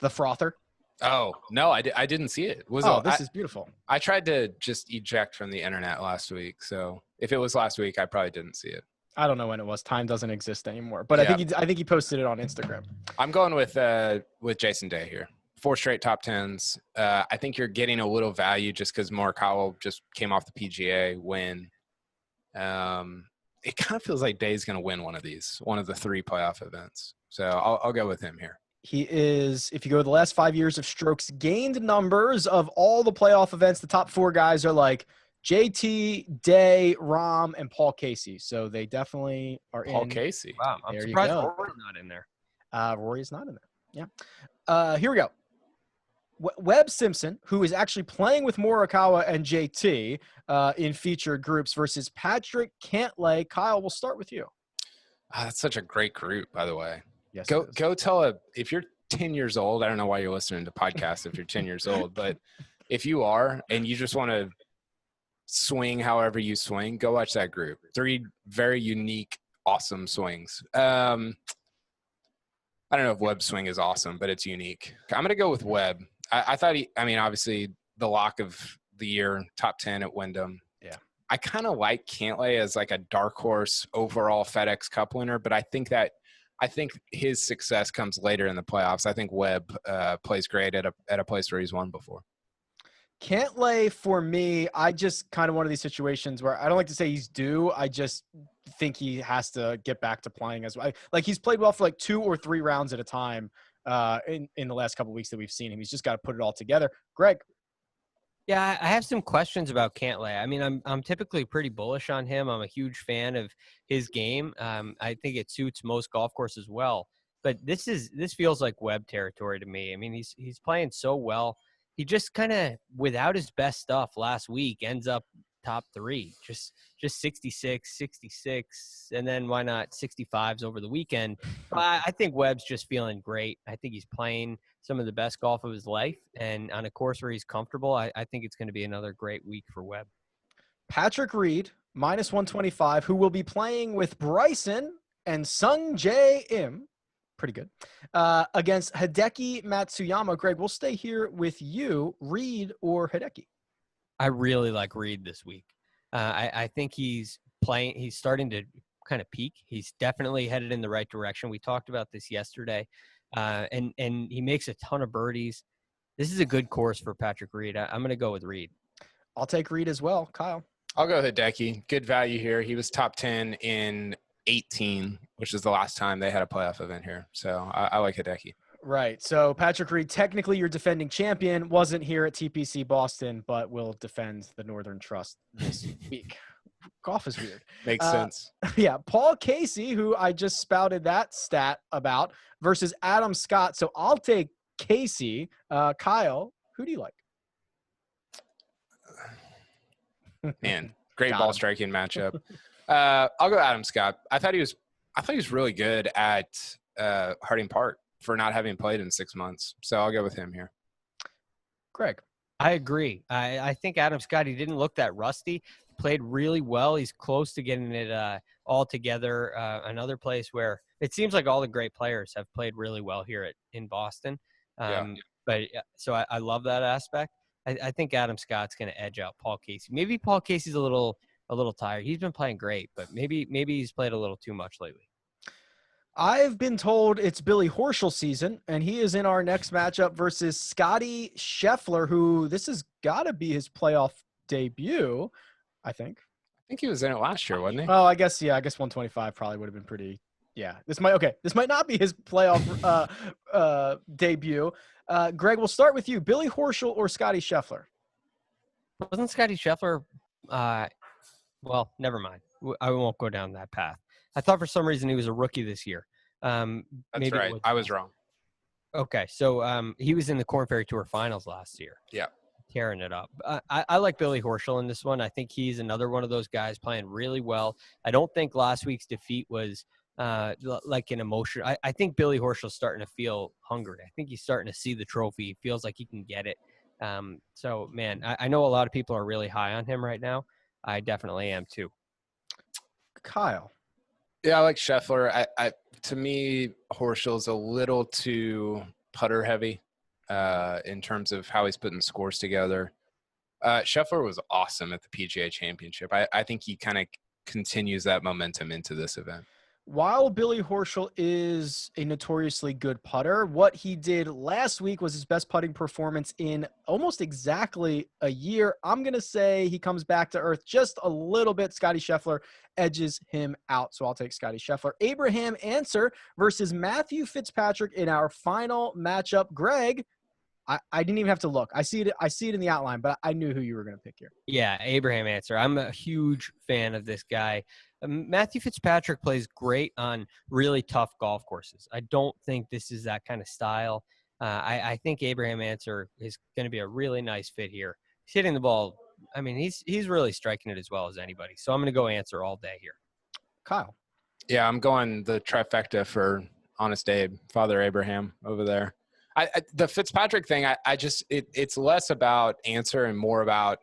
The frother? Oh, no, I didn't see it. This is beautiful. I tried to just eject from the internet last week. So if it was last week, I probably didn't see it. I don't know when it was. Time doesn't exist anymore. But yeah. I think he posted it on Instagram. I'm going with Jason Day here. 4 straight top 10s. I think you're getting a little value just because Morikawa just came off the PGA win. It kind of feels like Day's going to win one of the 3 playoff events. So I'll go with him here. He is, if you go to the last 5 years of strokes gained numbers of all the playoff events, the top 4 guys are like JT, Day, Rahm, and Paul Casey. So they definitely are in. Paul Casey. Wow, I'm surprised Rory's not in there. Rory is not in there. Yeah. Here we go. Webb Simpson, who is actually playing with Morikawa and JT in featured groups versus Patrick Cantlay. Kyle, we'll start with you. That's such a great group, by the way. Yes. Go tell if you're 10 years old, I don't know why you're listening to podcasts if you're 10 years old, but if you are and you just want to swing however you swing, go watch that group. 3 very unique, awesome swings. I don't know if Webb's swing is awesome, but it's unique. I'm going to go with Webb. I thought obviously the lock of the year, top 10 at Wyndham. Yeah. I kind of like Cantlay as like a dark horse overall FedEx Cup winner, but I think his success comes later in the playoffs. I think Webb plays great at a place where he's won before. Cantlay, for me, I just kind of one of these situations where I don't like to say he's due. I just think he has to get back to playing as well. Like he's played well for like 2 or 3 rounds at a time in the last couple of weeks that we've seen him. He's just got to put it all together. Greg. Yeah, I have some questions about Cantlay. I mean, I'm typically pretty bullish on him. I'm a huge fan of his game. I think it suits most golf courses well. But this feels like Webb territory to me. I mean, he's playing so well. He just kind of, without his best stuff last week, ends up top 3, just 66, 66, and then why not 65s over the weekend. I think Webb's just feeling great. I think he's playing some of the best golf of his life, and on a course where he's comfortable, I think it's going to be another great week for Webb. Patrick Reed, -125, who will be playing with Bryson and Sung Jae Im. Pretty good. Against Hideki Matsuyama. Greg, we'll stay here with you. Reed or Hideki? I really like Reed this week. I think he's starting to kind of peak. He's definitely headed in the right direction. We talked about this yesterday. And he makes a ton of birdies. This is a good course for Patrick Reed. I'm going to go with Reed. I'll take Reed as well. Kyle? I'll go Hideki. Good value here. He was top 10 in 18, which is the last time they had a playoff event here. So I like Hideki. Right. So Patrick Reed, technically your defending champion, wasn't here at TPC Boston, but will defend the Northern Trust this week. Golf is weird. Makes sense. Yeah. Paul Casey, who I just spouted that stat about, versus Adam Scott. So I'll take Casey. Kyle, who do you like? Man, great ball striking matchup. I'll go Adam Scott. I thought he was really good at Harding Park for not having played in 6 months. So I'll go with him here. Greg. I agree. I think Adam Scott, he didn't look that rusty. Played really well. He's close to getting it all together. Another place where it seems like all the great players have played really well here in Boston. But so I love that aspect. I think Adam Scott's going to edge out Paul Casey. Maybe Paul Casey's a little tired. He's been playing great, but maybe he's played a little too much lately. I've been told it's Billy Horschel season, and he is in our next matchup versus Scottie Scheffler, who this has got to be his playoff debut, I think. I think he was in it last year, wasn't he? Oh, I guess 125 probably would have been pretty. Yeah, this might not be his playoff debut. Greg, we'll start with you. Billy Horschel or Scottie Scheffler? Wasn't Scottie Scheffler? Well, never mind. I won't go down that path. I thought for some reason he was a rookie this year. That's right. I was wrong. Okay, so he was in the Korn Ferry Tour Finals last year. Yeah. Tearing it up. I like Billy Horschel in this one. I think he's another one of those guys playing really well. I don't think last week's defeat was like an emotion. I think Billy Horschel's starting to feel hungry. I think he's starting to see the trophy. He feels like he can get it. So, man, I know a lot of people are really high on him right now. I definitely am too. Kyle. Yeah, I like Scheffler. To me, Horschel's a little too putter heavy in terms of how he's putting scores together. Scheffler was awesome at the PGA Championship. I think he kind of continues that momentum into this event. While Billy Horschel is a notoriously good putter, what he did last week was his best putting performance in almost exactly a year. I'm going to say he comes back to earth just a little bit. Scottie Scheffler edges him out, so I'll take Scottie Scheffler. Abraham Answer versus Matthew Fitzpatrick in our final matchup. Greg, I didn't even have to look. I see it in the outline, but I knew who you were going to pick here. Yeah, Abraham Answer. I'm a huge fan of this guy. Matthew Fitzpatrick plays great on really tough golf courses. I don't think this is that kind of style. I think Abraham Answer is going to be a really nice fit here. He's hitting the ball. I mean, he's really striking it as well as anybody. So I'm going to go Answer all day here. Kyle. Yeah, I'm going the trifecta for Honest Abe, Father Abraham over there. The Fitzpatrick thing, it's less about answer and more about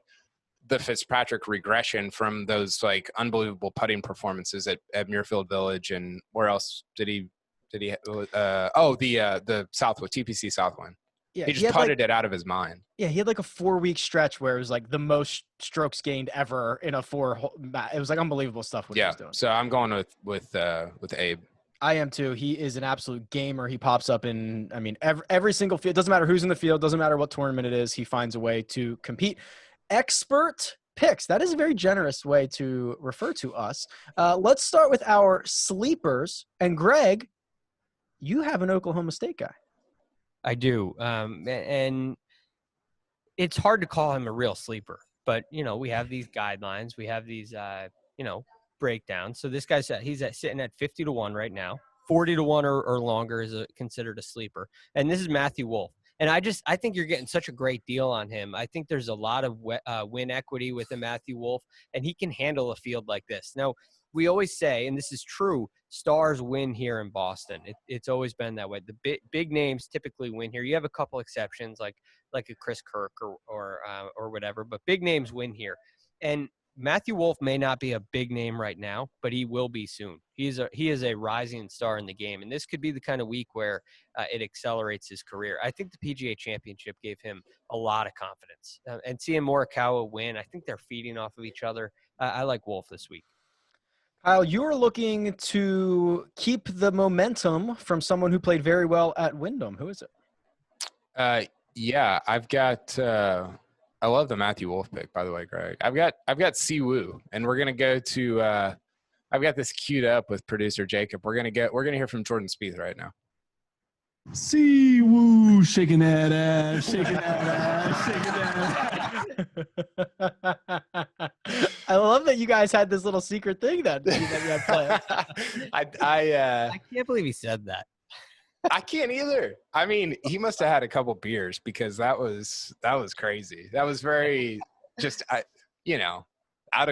the Fitzpatrick regression from those like unbelievable putting performances at Muirfield Village, and where else did he the Southwood TPC Southwind. Yeah, he just putted it out of his mind. Yeah, he had like a 4-week stretch where it was like the most strokes gained ever in a 4-hole. It was like unbelievable stuff what he was doing. So I'm going with Abe. I am too. He is an absolute gamer. He pops up in, I mean, every single field. Doesn't matter who's in the field. Doesn't matter what tournament it is. He finds a way to compete. Expert picks. That is a very generous way to refer to us. Let's start with our sleepers. And Greg, you have an Oklahoma State guy. I do. And it's hard to call him a real sleeper. But, we have these guidelines. We have these, breakdowns. So this guy's sitting at 50-1 right now. 40-1 or longer is considered a sleeper. And this is Matthew Wolff. And I think you're getting such a great deal on him. I think there's a lot of win equity with a Matthew Wolff, and he can handle a field like this. Now, we always say, and this is true, stars win here in Boston. It's always been that way. The big names typically win here. You have a couple exceptions, like a Chris Kirk or whatever, but big names win here. And Matthew Wolff may not be a big name right now, but he will be soon. He is a rising star in the game, and this could be the kind of week where it accelerates his career. I think the PGA Championship gave him a lot of confidence, and seeing Morikawa win, I think they're feeding off of each other. I like Wolff this week. Kyle, you're looking to keep the momentum from someone who played very well at Wyndham. Who is it? Yeah, I've got. I love the Matthew Wolff pick, by the way, Greg. I've got Siwoo, and we're gonna go to. I've got this queued up with producer Jacob. We're gonna hear from Jordan Spieth right now. Siwoo, shaking that ass, shaking that ass, shaking that ass. I love that you guys had this little secret thing that you had planned. I can't believe he said that. I can't either. I mean, he must have had a couple beers because that was crazy. That was very just I don't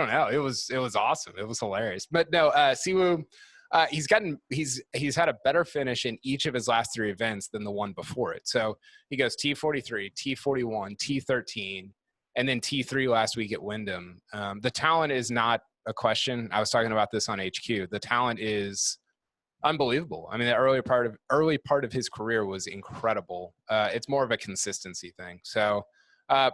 know. It was awesome. It was hilarious. But no, Siwoo, he's had a better finish in each of his last 3 events than the one before it. So he goes T43, T41, T13, and then T3 last week at Wyndham. The talent is not a question. I was talking about this on HQ. The talent is unbelievable. I mean, the early part of his career was incredible. It's more of a consistency thing. So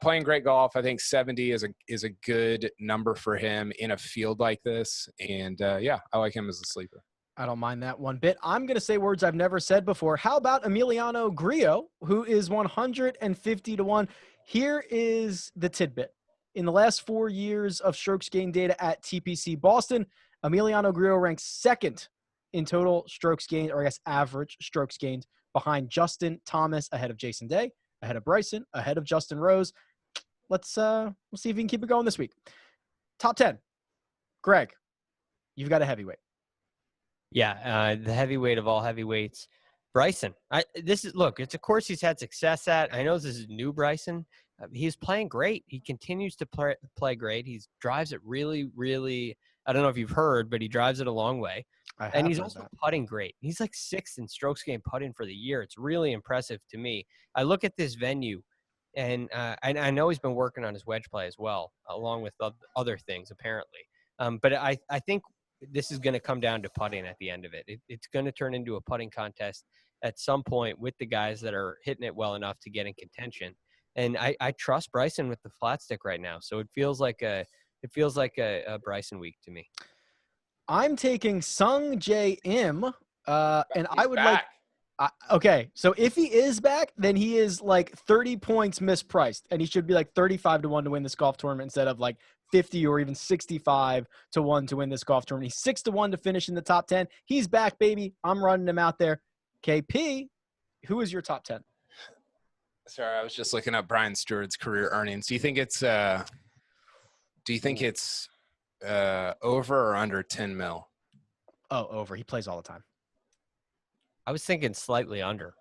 playing great golf, I think 70 is a good number for him in a field like this. And I like him as a sleeper. I don't mind that one bit. I'm going to say words I've never said before. How about Emiliano Grillo, who is 150-1? Here is the tidbit. In the last 4 years of strokes gained data at TPC Boston, Emiliano Grillo ranks second in total strokes gained, or I guess average strokes gained, behind Justin Thomas, ahead of Jason Day, ahead of Bryson, ahead of Justin Rose. We'll see if we can keep it going this week. Top 10. Greg, you've got a heavyweight. Yeah, the heavyweight of all heavyweights, Bryson. It's a course he's had success at. I know this is new Bryson. He's playing great. He continues to play great. He drives it really, really, I don't know if you've heard, but he drives it a long way. And he's also putting great. He's like 6th in strokes gained putting for the year. It's really impressive to me. I look at this venue, and I know he's been working on his wedge play as well, along with other things, apparently. But I think this is going to come down to putting at the end of it. It's going to turn into a putting contest at some point with the guys that are hitting it well enough to get in contention. And I trust Bryson with the flat stick right now. So it feels like a Bryson week to me. I'm taking Sung Jae Im, and I would back. Okay, so if he is back, then he is like 30 points mispriced, and he should be like 35-1 to win this golf tournament instead of like 50 or even 65-1 to win this golf tournament. He's 6-1 to finish in the top 10. He's back, baby. I'm running him out there. KP, who is your top 10? Sorry, I was just looking up Brian Stewart's career earnings. Do you think it's over or under 10 mil? Oh, over. He plays all the time. I was thinking slightly under.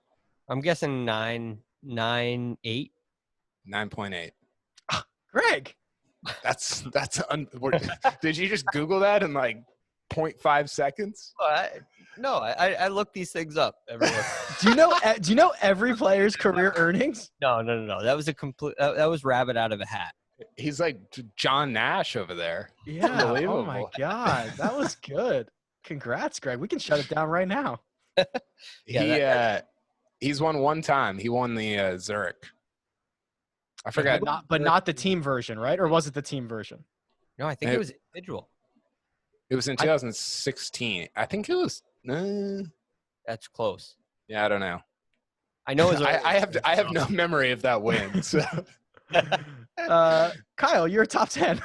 I'm guessing 9.8. 9.8. Greg. Did you just Google that and like 0.5 seconds? No, I look these things up. Everyone. Do you know every player's career earnings? No. That was that was rabbit out of a hat. He's like John Nash over there. Yeah. Unbelievable. Oh my God, that was good. Congrats, Greg. We can shut it down right now. He's won one time. He won the Zurich. I forgot. But not the team version, right? Or was it the team version? No, I think it was individual. It was in 2016. I think it was. That's close. Yeah, I don't know. I know. I have no memory of that win. So. Kyle, you're top 10.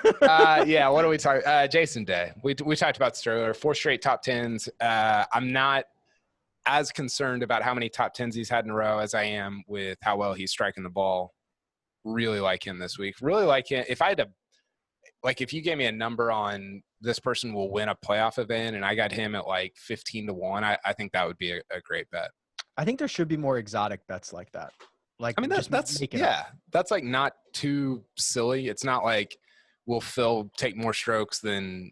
Yeah, what are we talking? Jason Day. We talked about this earlier. 4 straight top 10s. I'm not as concerned about how many top 10s he's had in a row as I am with how well he's striking the ball. Really like him this week. Really like him. If I had to, if you gave me a number on this person will win a playoff event and I got him at 15-1, I think that would be a great bet. I think there should be more exotic bets like that. That's that's not too silly. It's not like will Phil take more strokes than,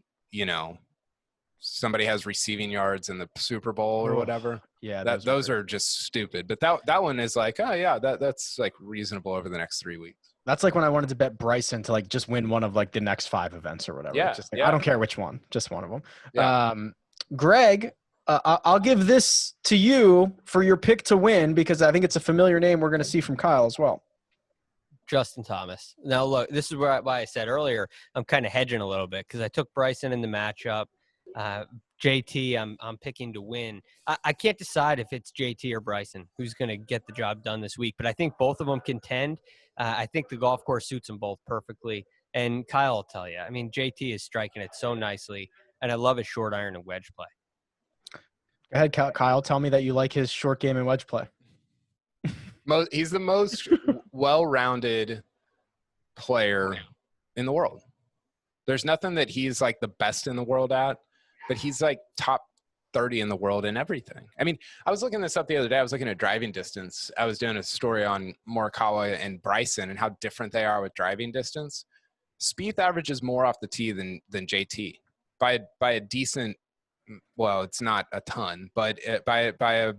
somebody has receiving yards in the Super Bowl or whatever. Yeah. Those are just stupid. But that one is that's reasonable over the next 3 weeks. That's like when I wanted to bet Bryson to just win one of the next 5 events or whatever. Yeah. I don't care which one, just one of them. Yeah. Greg, I'll give this to you for your pick to win because I think it's a familiar name we're going to see from Kyle as well. Justin Thomas. Now, look, this is why I said earlier I'm kind of hedging a little bit because I took Bryson in the matchup. JT, I'm picking to win. I can't decide if it's JT or Bryson who's going to get the job done this week, but I think both of them contend. I think the golf course suits them both perfectly. And Kyle will tell you, JT is striking it so nicely, and I love his short iron and wedge play. Go ahead, Kyle. Tell me that you like his short game and wedge play. He's the most well-rounded player in the world. There's nothing that he's the best in the world at, but he's top 30 in the world in everything. I was looking this up the other day. I was looking at driving distance. I was doing a story on Morikawa and Bryson and how different they are with driving distance. Spieth averages more off the tee than JT by a decent. Well, it's not a ton, but by a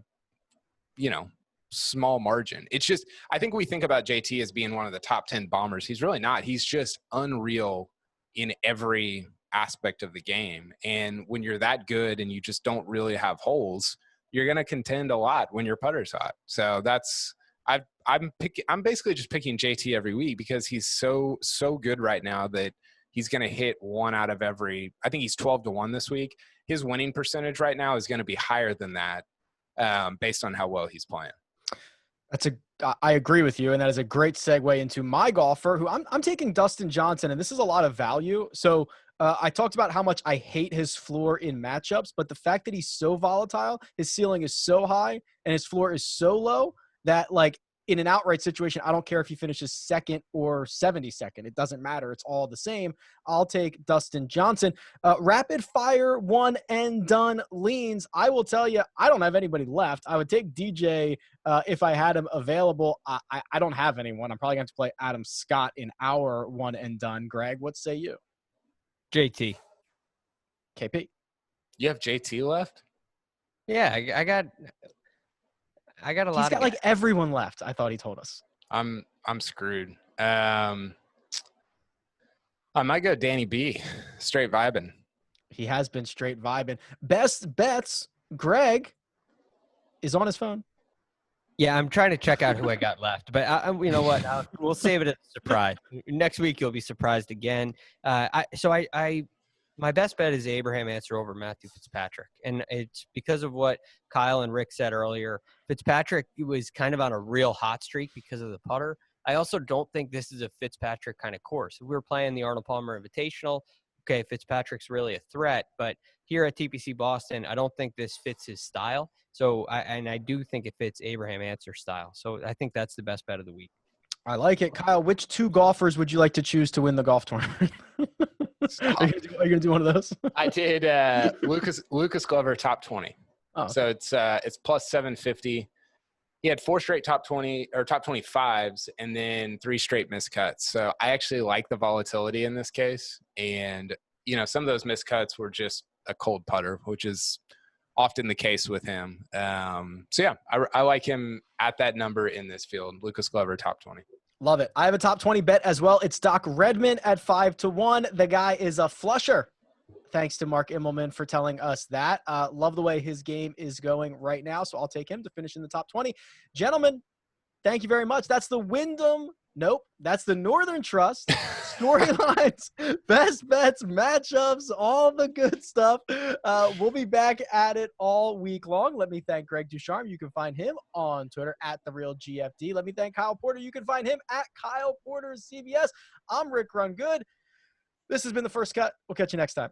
small margin. It's just I think we think about JT as being one of the top 10 bombers. He's really not. He's just unreal in every aspect of the game. And when you're that good and you just don't really have holes, you're going to contend a lot when your putter's hot. So I'm basically just picking JT every week because he's so good right now that he's going to hit one out of every. I think he's 12-1 this week. His winning percentage right now is going to be higher than that based on how well he's playing. I agree with you, and that is a great segue into my golfer, who I'm taking Dustin Johnson, and this is a lot of value. So I talked about how much I hate his floor in matchups, but the fact that he's so volatile, his ceiling is so high, and his floor is so low that in an outright situation, I don't care if he finishes second or 72nd. It doesn't matter. It's all the same. I'll take Dustin Johnson. Rapid fire one and done leans. I will tell you, I don't have anybody left. I would take DJ if I had him available. I don't have anyone. I'm probably going to play Adam Scott in our one and done. Greg, what say you? JT. KP. You have JT left? Yeah, I got a lot. He's got everyone left. I thought he told us. I'm screwed. I might go Danny B. Straight vibing. He has been straight vibing. Best bets. Greg is on his phone. Yeah, I'm trying to check out who I got left, but you know what? We'll save it as a surprise. Next week you'll be surprised again. My best bet is Abraham Answer over Matthew Fitzpatrick, and it's because of what Kyle and Rick said earlier. Fitzpatrick was kind of on a real hot streak because of the putter. I also don't think this is a Fitzpatrick kind of course. If we were playing the Arnold Palmer Invitational, okay, Fitzpatrick's really a threat, but here at TPC Boston, I don't think this fits his style. So I do think it fits Abraham Answer style. So I think that's the best bet of the week. I like it. Kyle, which 2 golfers would you like to choose to win the golf tournament? Are you going to do one of those? I did Lucas Glover top 20. Oh. So it's plus 750. He had 4 straight top 20 or top 25s and then 3 straight miscuts. So I actually like the volatility in this case. And, some of those miscuts were just a cold putter, which is often the case with him. So yeah, I like him at that number in this field. Lucas Glover, top 20. Love it. I have a top 20 bet as well. It's Doc Redman at 5-1. The guy is a flusher. Thanks to Mark Immelman for telling us that. Love the way his game is going right now, so I'll take him to finish in the top 20. Gentlemen, thank you very much. That's the Wyndham. Nope, that's the Northern Trust. Storylines, best bets, matchups, all the good stuff. We'll be back at it all week long. Let me thank Greg DuCharme. You can find him on Twitter at TheRealGFD. Let me thank Kyle Porter. You can find him at Kyle Porter CBS. I'm Rick Rungood. This has been The First Cut. We'll catch you next time.